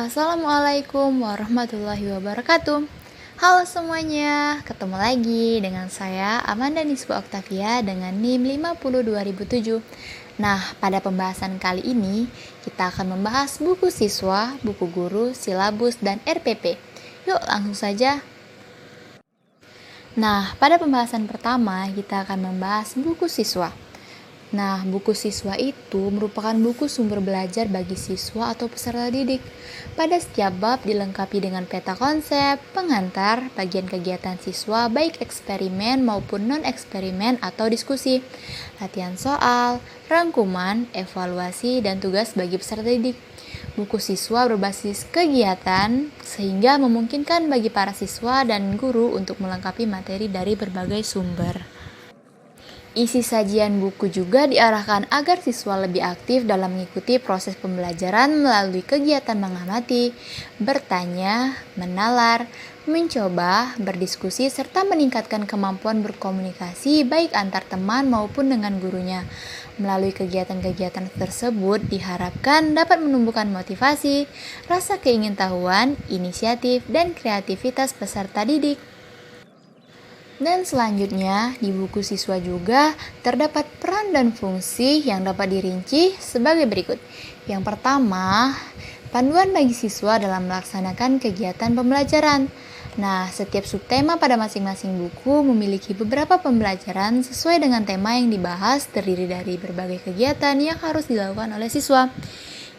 Assalamualaikum warahmatullahi wabarakatuh. Halo semuanya, ketemu lagi dengan saya Amanda Nisba Oktavia dengan NIM 502.007. Nah, pada pembahasan kali ini kita akan membahas buku siswa, buku guru, silabus, dan RPP. Yuk langsung saja. Nah, pada pembahasan pertama kita akan membahas buku siswa. Nah, buku siswa itu merupakan buku sumber belajar bagi siswa atau peserta didik. Pada setiap bab dilengkapi dengan peta konsep, pengantar, bagian kegiatan siswa baik eksperimen maupun non-eksperimen atau diskusi, latihan soal, rangkuman, evaluasi, dan tugas bagi peserta didik. Buku siswa berbasis kegiatan sehingga memungkinkan bagi para siswa dan guru untuk melengkapi materi dari berbagai sumber. Isi sajian buku juga diarahkan agar siswa lebih aktif dalam mengikuti proses pembelajaran melalui kegiatan mengamati, bertanya, menalar, mencoba, berdiskusi, serta meningkatkan kemampuan berkomunikasi baik antar teman maupun dengan gurunya. Melalui kegiatan-kegiatan tersebut diharapkan dapat menumbuhkan motivasi, rasa keingintahuan, inisiatif, dan kreativitas peserta didik. Dan selanjutnya, di buku siswa juga terdapat peran dan fungsi yang dapat dirinci sebagai berikut. Yang pertama, panduan bagi siswa dalam melaksanakan kegiatan pembelajaran. Nah, setiap subtema pada masing-masing buku memiliki beberapa pembelajaran sesuai dengan tema yang dibahas, terdiri dari berbagai kegiatan yang harus dilakukan oleh siswa.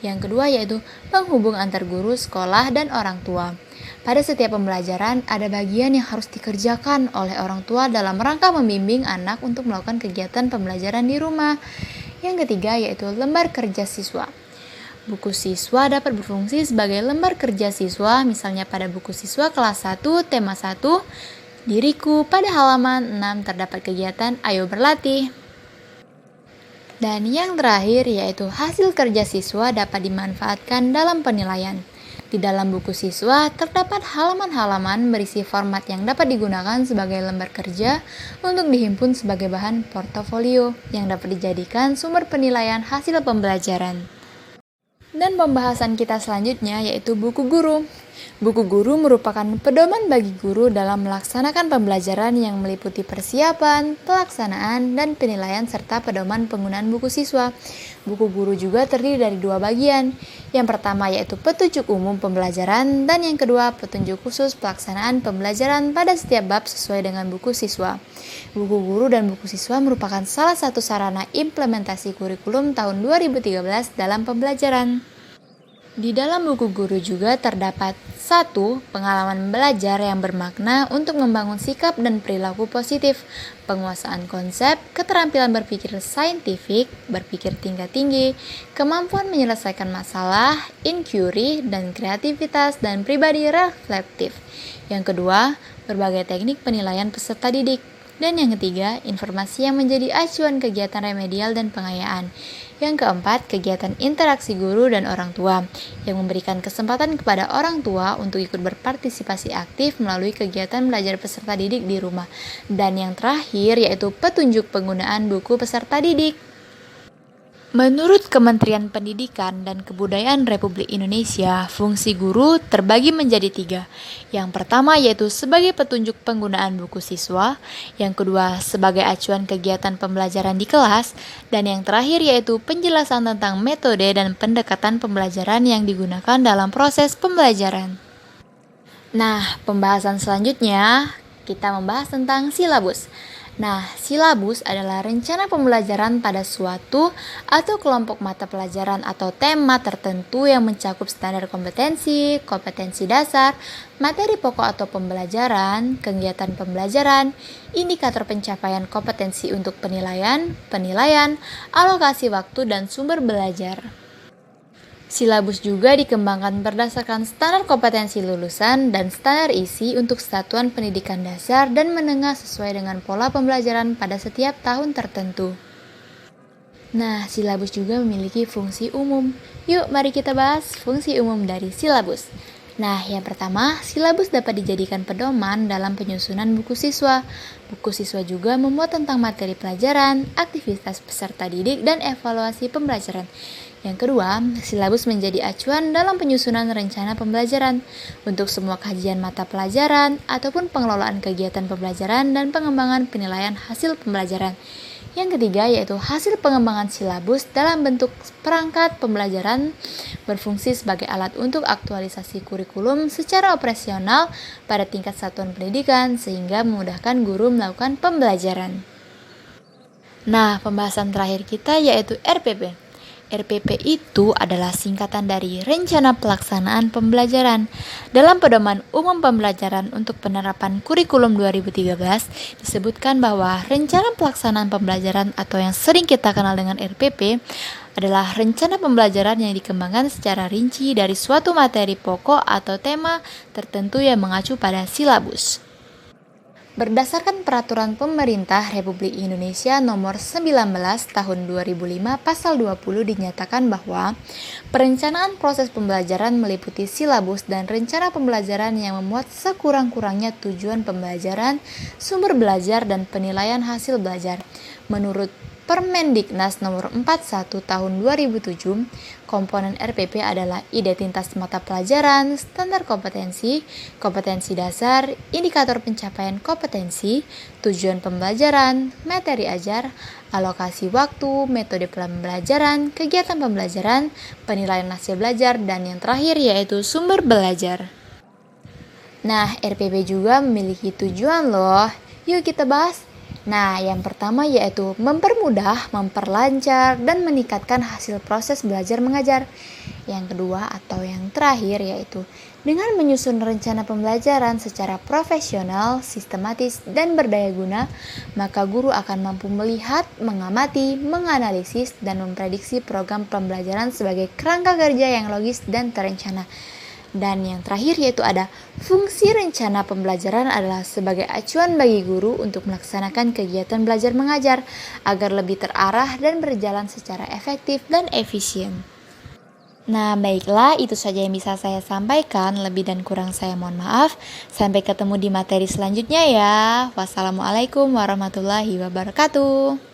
Yang kedua yaitu penghubung antar guru, sekolah, dan orang tua. Pada setiap pembelajaran, ada bagian yang harus dikerjakan oleh orang tua dalam rangka membimbing anak untuk melakukan kegiatan pembelajaran di rumah. Yang ketiga yaitu lembar kerja siswa. Buku siswa dapat berfungsi sebagai lembar kerja siswa, misalnya pada buku siswa kelas 1, tema 1, diriku, pada halaman 6 terdapat kegiatan Ayo Berlatih. Dan yang terakhir yaitu hasil kerja siswa dapat dimanfaatkan dalam penilaian. Di dalam buku siswa terdapat halaman-halaman berisi format yang dapat digunakan sebagai lembar kerja untuk dihimpun sebagai bahan portofolio yang dapat dijadikan sumber penilaian hasil pembelajaran. Dan pembahasan kita selanjutnya yaitu buku guru. Buku guru merupakan pedoman bagi guru dalam melaksanakan pembelajaran yang meliputi persiapan, pelaksanaan, dan penilaian serta pedoman penggunaan buku siswa. Buku guru juga terdiri dari dua bagian. Yang pertama yaitu petunjuk umum pembelajaran dan yang kedua petunjuk khusus pelaksanaan pembelajaran pada setiap bab sesuai dengan buku siswa. Buku guru dan buku siswa merupakan salah satu sarana implementasi kurikulum tahun 2013 dalam pembelajaran. Di dalam buku guru juga terdapat 1. Pengalaman belajar yang bermakna untuk membangun sikap dan perilaku positif, penguasaan konsep, keterampilan berpikir saintifik, berpikir tingkat tinggi, kemampuan menyelesaikan masalah, inquiry, dan kreativitas dan pribadi reflektif. Yang kedua, berbagai teknik penilaian peserta didik. Dan yang ketiga, informasi yang menjadi acuan kegiatan remedial dan pengayaan. Yang keempat, kegiatan interaksi guru dan orang tua, yang memberikan kesempatan kepada orang tua untuk ikut berpartisipasi aktif melalui kegiatan belajar peserta didik di rumah. Dan yang terakhir, yaitu petunjuk penggunaan buku peserta didik. Menurut Kementerian Pendidikan dan Kebudayaan Republik Indonesia, fungsi guru terbagi menjadi 3. Yang pertama yaitu sebagai petunjuk penggunaan buku siswa, yang kedua sebagai acuan kegiatan pembelajaran di kelas, dan yang terakhir yaitu penjelasan tentang metode dan pendekatan pembelajaran yang digunakan dalam proses pembelajaran. Nah, pembahasan selanjutnya kita membahas tentang silabus. Nah, silabus adalah rencana pembelajaran pada suatu atau kelompok mata pelajaran atau tema tertentu yang mencakup standar kompetensi, kompetensi dasar, materi pokok atau pembelajaran, kegiatan pembelajaran, indikator pencapaian kompetensi untuk penilaian, alokasi waktu dan sumber belajar. Silabus juga dikembangkan berdasarkan standar kompetensi lulusan dan standar isi untuk satuan pendidikan dasar dan menengah sesuai dengan pola pembelajaran pada setiap tahun tertentu. Nah, silabus juga memiliki fungsi umum. Yuk, mari kita bahas fungsi umum dari silabus. Nah, yang pertama, silabus dapat dijadikan pedoman dalam penyusunan buku siswa. Buku siswa juga memuat tentang materi pelajaran, aktivitas peserta didik, dan evaluasi pembelajaran. Yang kedua, silabus menjadi acuan dalam penyusunan rencana pembelajaran untuk semua kajian mata pelajaran ataupun pengelolaan kegiatan pembelajaran dan pengembangan penilaian hasil pembelajaran. Yang ketiga yaitu hasil pengembangan silabus dalam bentuk perangkat pembelajaran berfungsi sebagai alat untuk aktualisasi kurikulum secara operasional pada tingkat satuan pendidikan sehingga memudahkan guru melakukan pembelajaran. Nah, pembahasan terakhir kita yaitu RPP. RPP itu adalah singkatan dari Rencana Pelaksanaan Pembelajaran. Dalam Pedoman Umum Pembelajaran untuk Penerapan Kurikulum 2013, disebutkan bahwa Rencana Pelaksanaan Pembelajaran atau yang sering kita kenal dengan RPP adalah rencana pembelajaran yang dikembangkan secara rinci dari suatu materi pokok atau tema tertentu yang mengacu pada silabus. Berdasarkan Peraturan Pemerintah Republik Indonesia Nomor 19 Tahun 2005 Pasal 20 dinyatakan bahwa perencanaan proses pembelajaran meliputi silabus dan rencana pembelajaran yang memuat sekurang-kurangnya tujuan pembelajaran, sumber belajar, dan penilaian hasil belajar. Menurut Permendiknas Nomor 41 Tahun 2007, komponen RPP adalah identitas mata pelajaran, standar kompetensi, kompetensi dasar, indikator pencapaian kompetensi, tujuan pembelajaran, materi ajar, alokasi waktu, metode pembelajaran, kegiatan pembelajaran, penilaian hasil belajar, dan yang terakhir yaitu sumber belajar. Nah, RPP juga memiliki tujuan loh. Yuk kita bahas. Nah, yang pertama yaitu mempermudah, memperlancar, dan meningkatkan hasil proses belajar mengajar. Yang kedua atau yang terakhir yaitu dengan menyusun rencana pembelajaran secara profesional, sistematis, dan berdaya guna, maka guru akan mampu melihat, mengamati, menganalisis, dan memprediksi program pembelajaran sebagai kerangka kerja yang logis dan terencana. Dan yang terakhir yaitu ada fungsi rencana pembelajaran adalah sebagai acuan bagi guru untuk melaksanakan kegiatan belajar mengajar agar lebih terarah dan berjalan secara efektif dan efisien. Nah, baiklah, itu saja yang bisa saya sampaikan. Lebih dan kurang saya mohon maaf. Sampai ketemu di materi selanjutnya ya. Wassalamualaikum warahmatullahi wabarakatuh.